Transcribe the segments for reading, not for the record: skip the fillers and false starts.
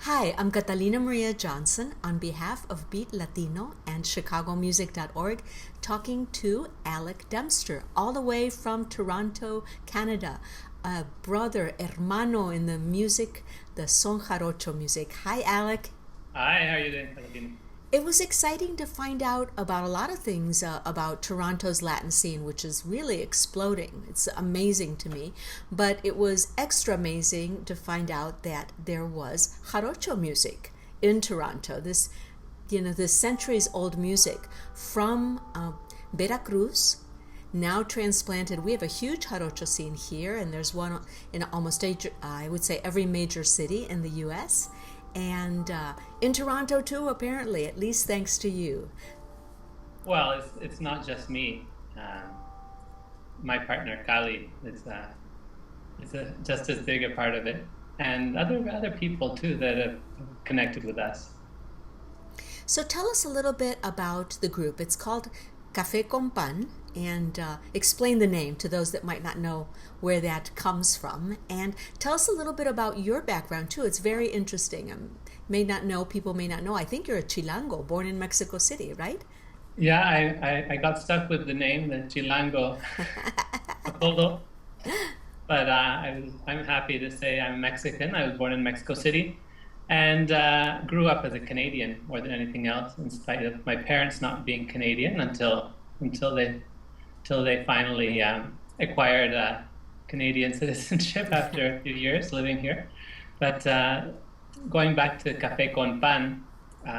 Hi, I'm Catalina Maria Johnson on behalf of Beat Latino and ChicagoMusic.org, talking to Alec Dempster, all the way from Toronto, Canada, a brother, hermano in the music, the son jarocho music. Hi, Alec. Hi, how are you doing, Catalina? It was exciting to find out about a lot of things about Toronto's Latin scene, which is really exploding. It's amazing to me. But it was extra amazing to find out that there was jarocho music in Toronto. This centuries old music from Veracruz, now transplanted. We have a huge jarocho scene here, and there's one in almost, I would say, every major city in the U.S., and in Toronto too, apparently, at least thanks to you. Well, it's not just me. My partner Kali is just as big a part of it, and other people too that have connected with us. So tell us a little bit about the group. It's called Café con Pan, and explain the name to those that might not know where that comes from. And tell us a little bit about your background too. It's very interesting. People may not know. I think you're a Chilango, born in Mexico City, right? Yeah, I got stuck with the name, the Chilango apodo, but I'm happy to say I'm Mexican. I was born in Mexico City, and grew up as a Canadian more than anything else, in spite of my parents not being Canadian until they finally acquired Canadian citizenship after a few years living here. But going back to Café con Pan,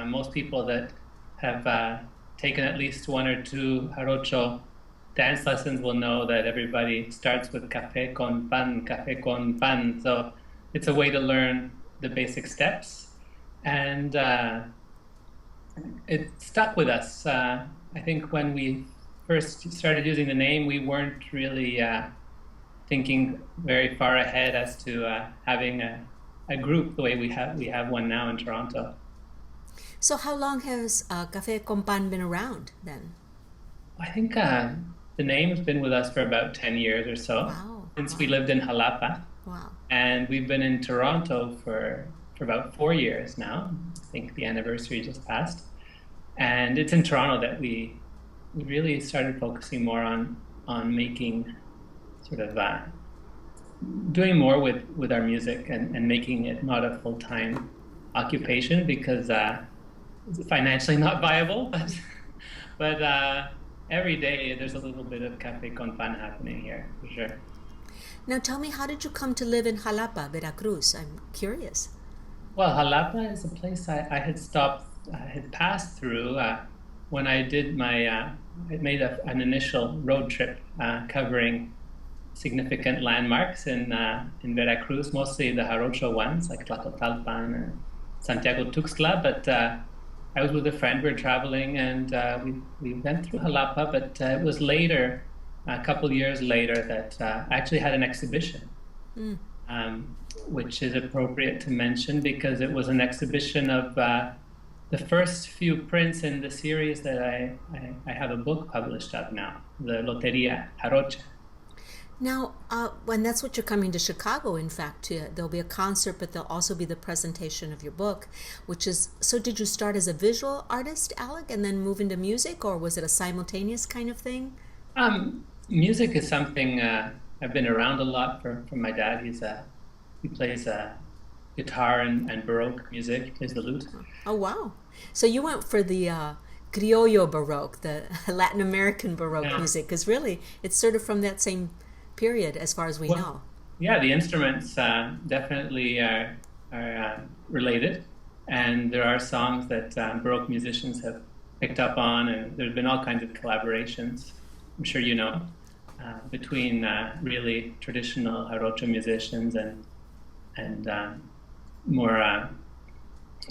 most people that have taken at least one or two jarocho dance lessons will know that everybody starts with Café con Pan, Café con Pan. So it's a way to learn the basic steps, and it stuck with us. I think when we first started using the name, we weren't really thinking very far ahead as to having a group the way we have one now in Toronto. So how long has Café con Pan been around then? I think the name's been with us for about 10 years or so, Wow, since we wow, lived in Jalapa, wow. and we've been in Toronto for about 4 years now. I think the anniversary just passed, and it's in Toronto that we really started focusing more on making sort of doing more with our music, and making it not a full-time occupation, because it's financially not viable, but every day there's a little bit of Café con Pan happening here for sure. Now tell me, how did you come to live in Jalapa, Veracruz? I'm curious. Well, Jalapa is a place I had stopped, I had passed through when I did I made an initial road trip covering significant landmarks in Veracruz, mostly the Jarocho ones like Tlacotalpan and Santiago Tuxtla. But I was with a friend. We were traveling, and we went through Jalapa. But it was later, a couple years later, that I actually had an exhibition, Mm. which is appropriate to mention because it was an exhibition of the first few prints in the series that I have a book published of now, the Loteria Jarocha. Now, when that's what you're coming to Chicago, in fact, there'll be a concert, but there'll also be the presentation of your book, which is, so did you start as a visual artist, Alec, and then move into music, or was it a simultaneous kind of thing? Music is something I've been around a lot from my dad. He plays guitar and Baroque music. He plays the lute. Oh, wow. So you went for the criollo Baroque, the Latin American Baroque Yeah. music, because really it's sort of from that same period as far as we Well, know. yeah, the instruments definitely are related, and there are songs that Baroque musicians have picked up on, and there's been all kinds of collaborations. I'm sure you know, between really traditional jarocho musicians and more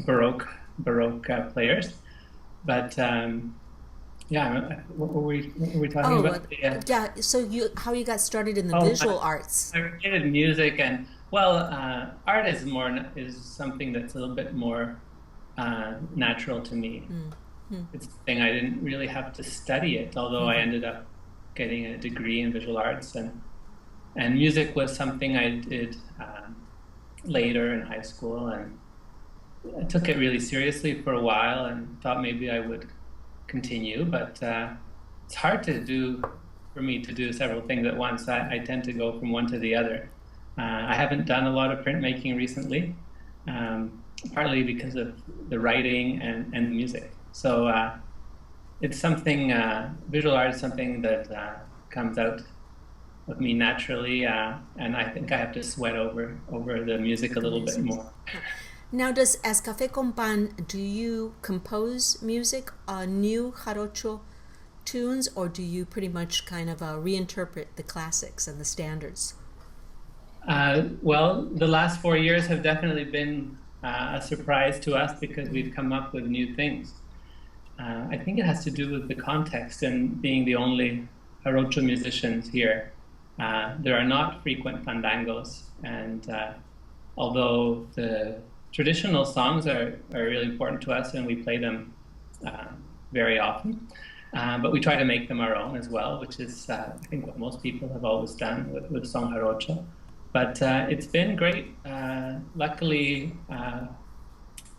Baroque players. But yeah, what were we talking Oh, about? Yeah. yeah. So how you got started in the Oh, visual arts? I created music, and well, art is something that's a little bit more natural to me. Mm-hmm. It's a thing I didn't really have to study it, although I Mm-hmm. ended up getting a degree in visual arts, and music was something I did later in high school, I took it really seriously for a while and thought maybe I would continue, but it's hard to do for me to do several things at once. I tend to go from one to the other. I haven't done a lot of printmaking recently, partly because of the writing and the music. So it's something, visual art is something that comes out of me naturally, and I think I have to sweat over the music a The little bit music. more. Now, does as Café con Pan, do you compose music, new jarocho tunes, or do you pretty much kind of reinterpret the classics and the standards? Well, the last 4 years have definitely been a surprise to us because we've come up with new things. I think it has to do with the context and being the only jarocho musicians here. There are not frequent fandangos, and although the traditional songs are really important to us and we play them uh, very often, but we try to make them our own as well, which is, I think, what most people have always done with Son Jarocho. But it's been great. Luckily, I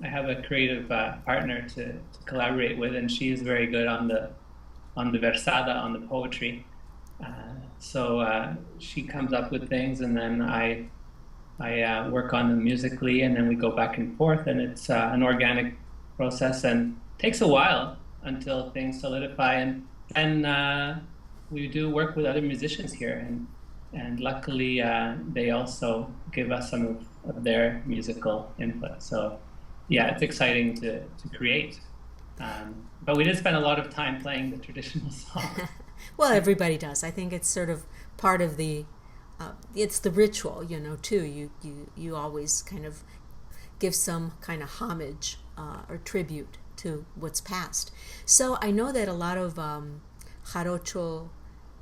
have a creative partner to collaborate with, and she is very good on the versada, on the poetry. So she comes up with things, and then I work on them musically, and then we go back and forth, and it's an organic process, and takes a while until things solidify. And we do work with other musicians here, and luckily they also give us some of their musical input. So yeah, it's exciting to create. But we did spend a lot of time playing the traditional songs. Well, everybody does. I think it's sort of part of the it's the ritual, too. You always kind of give some kind of homage or tribute to what's past. So I know that a lot of jarocho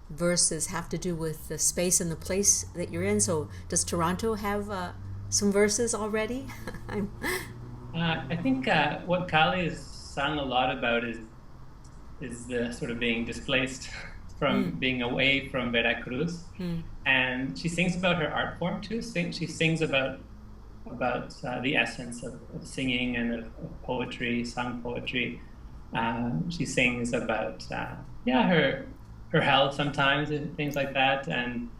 verses have to do with the space and the place that you're in. So does Toronto have some verses already? I'm, I think what Kali has sung a lot about is the sort of being displaced from being away from Veracruz, and she sings about her art form too. She sings about the essence of singing and of poetry, sung poetry. She sings about yeah, her health sometimes and things like that, and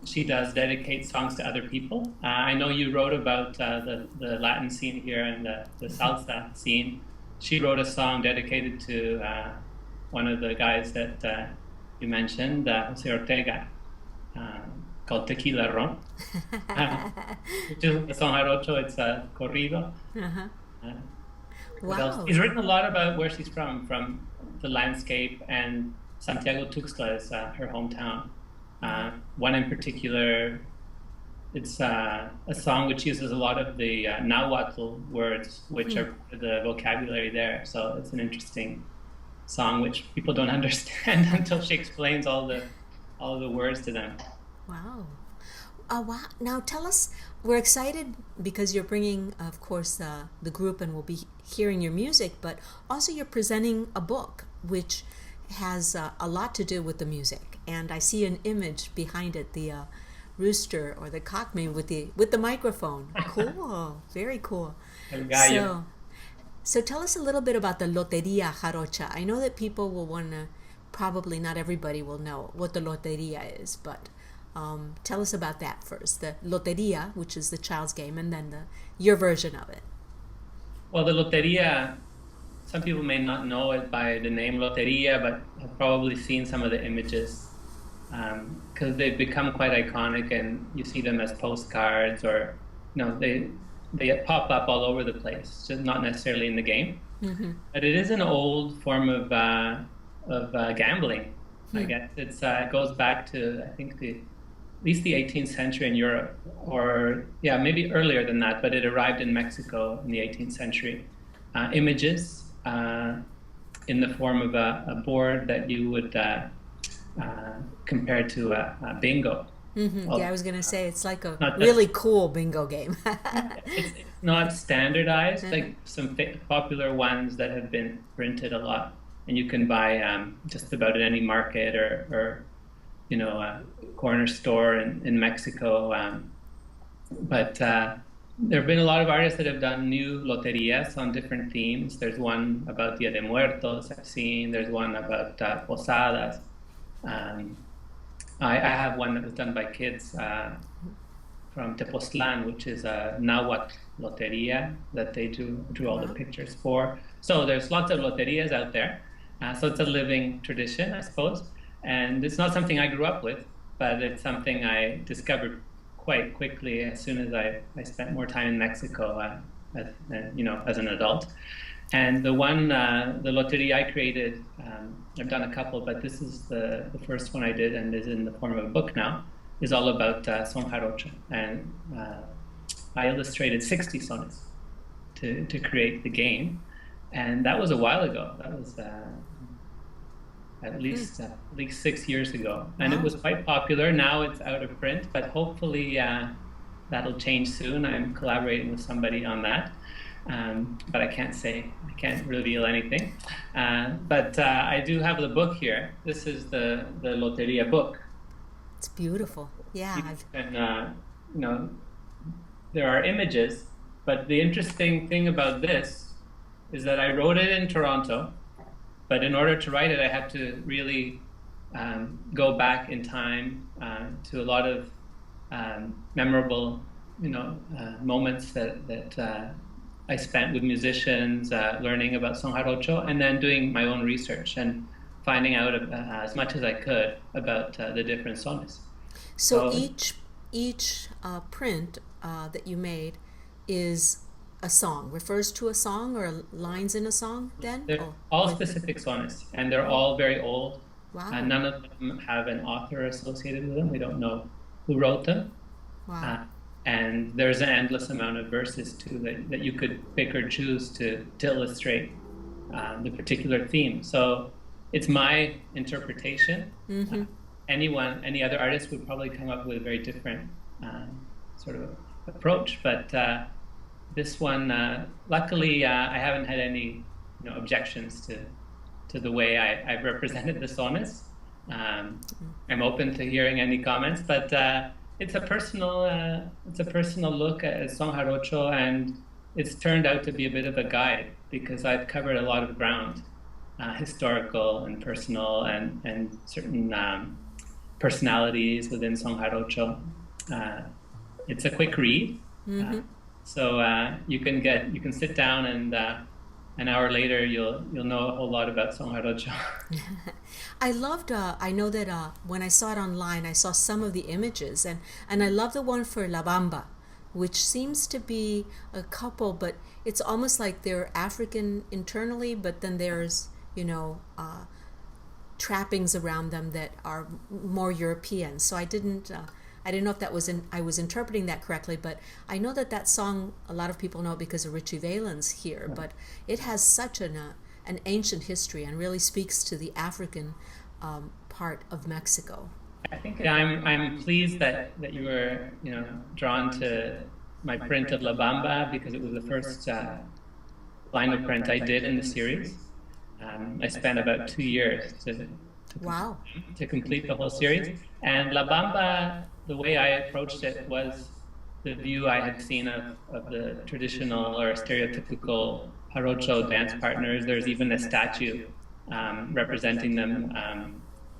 she does dedicate songs to other people. I know you wrote about the Latin scene here and the salsa scene. She wrote a song dedicated to one of the guys that you mentioned, Jose Ortega, called Tequila Ron, which is a song jarocho. It's a corrido. uh-huh. Uh, what else? Wow. He's written a lot about where she's from the landscape, and Santiago Tuxtla is her hometown. One in particular, it's a song which uses a lot of the Nahuatl words, which are part of the vocabulary there. So it's an interesting song which people don't understand until she explains all of the words to them. Wow. Wow. Now tell us, we're excited because you're bringing, of course, the group and we'll be hearing your music, but also you're presenting a book which has a lot to do with the music. And I see an image behind it, the rooster or the cock maybe with the microphone. Cool. Very cool. El gallo. So tell us a little bit about the Loteria Jarocha. I know that people will want to, probably not everybody will know what the Loteria is, but tell us about that first. The Loteria, which is the child's game, and then your version of it. Well, the Loteria, some people may not know it by the name Loteria, but have probably seen some of the images because they've become quite iconic, and you see them as postcards, or they pop up all over the place, just not necessarily in the game. Mm-hmm. But it is an old form of gambling. I guess it goes back to, I think, at least the 18th century in Europe, or yeah, maybe earlier than that. But it arrived in Mexico in the 18th century. Images in the form of a board that you would compare to a bingo. Mm-hmm. Well, Yeah, I was going to say it's like a not really cool bingo game. it's not standardized, like some popular ones that have been printed a lot, and you can buy just about at any market or a corner store in Mexico. But there have been a lot of artists that have done new loterias on different themes. There's one about Dia de Muertos I've seen. There's one about posadas. Um, I have one that was done by kids from Tepoztlan, which is a Nahuatl loteria that they drew all the pictures for. So there's lots of loterias out there. So it's a living tradition, I suppose. And it's not something I grew up with, but it's something I discovered quite quickly as soon as I spent more time in Mexico, as an adult. And the loteria I created, I've done a couple, but this is the first one I did and is in the form of a book now, is all about son jarocho. And I illustrated 60 sonnets to create the game. And that was a while ago. That was at least 6 years ago. And it was quite popular. Now it's out of print, but hopefully that'll change soon. I'm collaborating with somebody on that. But I can't reveal anything. But I do have the book here. This is the Loteria book. It's beautiful. Yeah. And, there are images, but the interesting thing about this is that I wrote it in Toronto, but in order to write it, I had to really go back in time to a lot of memorable, moments that I spent with musicians, learning about son jarocho, and then doing my own research and finding out as much as I could about the different sones. So each print that you made is a song, refers to a song or lines in a song then? They're all specific sones, and they're all very old. Wow. And none of them have an author associated with them. We don't know who wrote them. Wow. And there's an endless amount of verses too that you could pick or choose to illustrate the particular theme. So it's my interpretation. Mm-hmm. Any other artist would probably come up with a very different sort of approach. But this one, luckily, I haven't had any objections to the way I've represented the sones. I'm open to hearing any comments, but it's a personal look at son jarocho, and it's turned out to be a bit of a guide because I've covered a lot of ground, historical and personal, and certain personalities within son jarocho. It's a quick read, so you can sit down and an hour later you'll know a whole lot about son jarocho. I loved, I know that when I saw it online, I saw some of the images, and I love the one for La Bamba, which seems to be a couple, but it's almost like they're African internally, but then there's, trappings around them that are more European. So I didn't know if that was I was interpreting that correctly, but I know that song, a lot of people know it because of Richie Valens here, but it has such an ancient history and really speaks to the African part of Mexico. I think I'm pleased that you were drawn to my print of La Bamba because it was the first line of print I did in the series. I spent about 2 years to complete the whole series. And La Bamba, the way I approached it was the view I had seen of the traditional or stereotypical jarocho dance partners. There's even a statue representing them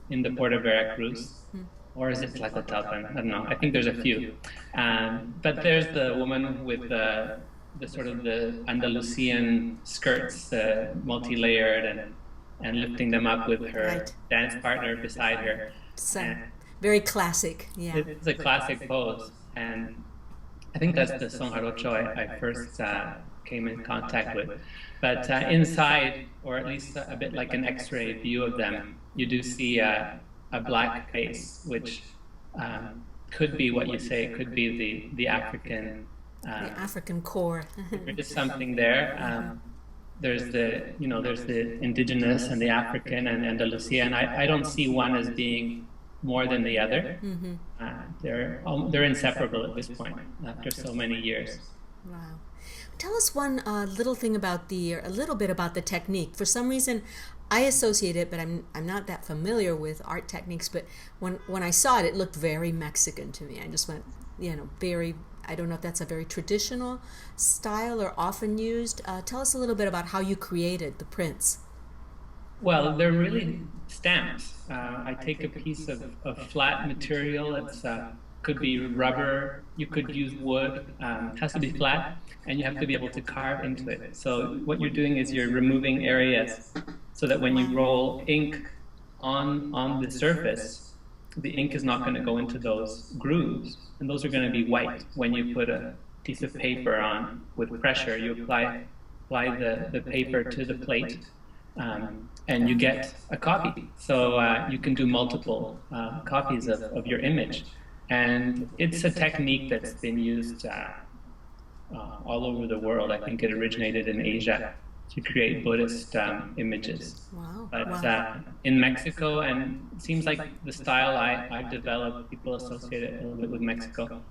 in the port of Veracruz. Or is it Tlacotalpan? I don't know. I think there's a few. But there's the woman with the sort of the Andalusian skirts, multi-layered, and lifting them up with her dance partner beside her. So, very classic, yeah. It's a classic pose. And I think that's the son jarocho I first came in contact with. But inside, or at least a bit like an X-ray view of them, you do see a black face, which could be what you say. It could be the African. The African core. There is something there. There's the indigenous and the African and Andalusia, and I don't see one as being more than the other. They're inseparable at this point after so many years. Wow. Tell us one little thing about a little bit about the technique. For some reason, I associate it, but I'm not that familiar with art techniques. But when I saw it, it looked very Mexican to me. I just went, very I don't know if that's a very traditional style or often used. Tell us a little bit about how you created the prints. Well, they're really stamps. I take a piece of flat material. It's could be rubber. You could use wood. It has to be flat, and you have to be able to carve into it. So what you're doing is you're removing areas so that when you roll ink on the surface, the ink is not going to go into those grooves, and those are going to be white. When you put a piece of paper on with pressure, you apply the paper to the plate, and you get a copy. So you can do multiple copies of your image. And it's a technique that's been used all over the world. I think it originated in Asia to create Buddhist images. Wow. But Wow. in Mexico, and it seems like the style I've developed, people associate it a little bit with Mexico.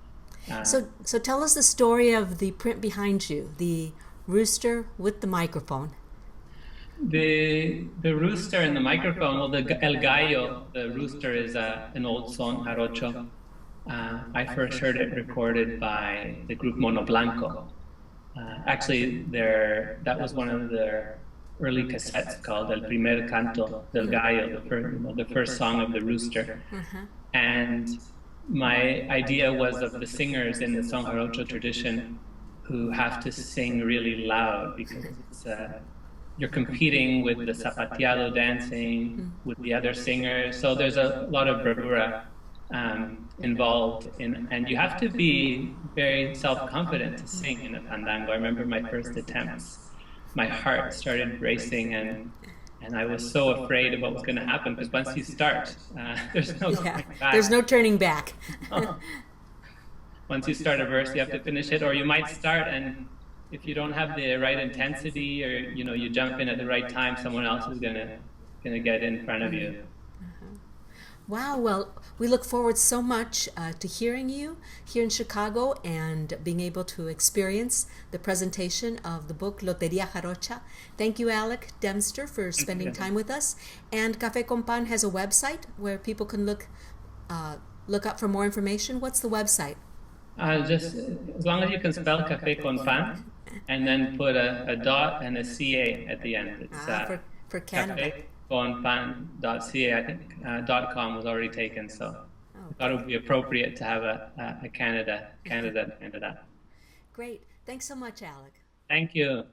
So tell us the story of the print behind you, the rooster with the microphone. The rooster and the microphone, well, the el gallo, the rooster is an old son jarocho. I first heard it recorded by the group Mono Blanco. Actually, that was one of their early cassettes called El Primer Canto del Gallo, the first song of the rooster. And my idea was of the singers in the son jarocho tradition who have to sing really loud because it's you're competing with the zapateado dancing with the other singers. So there's a lot of bravura involved in, and you have to be very self-confident to sing in a fandango. I remember my first attempts. My heart started racing, and I was so afraid of what was going to happen because once you start, there's no going back. There's no turning back. Once you start a verse, you have to finish it, or you might start and if you don't have the right intensity, or you jump in at the right time, someone else is gonna get in front of you. Wow, well, we look forward so much to hearing you here in Chicago and being able to experience the presentation of the book Loteria Jarocha. Thank you, Alec Dempster, for spending time with us. And Café con Pan has a website where people can look up for more information. What's the website? Just as long as you can spell Café con Pan and then put a dot and a CA at the end. It's for Canada. cafeconpan.ca. I think .com was already taken, so I thought it would be appropriate to have a Canada at the end of that. Great. Thanks so much, Alec. Thank you.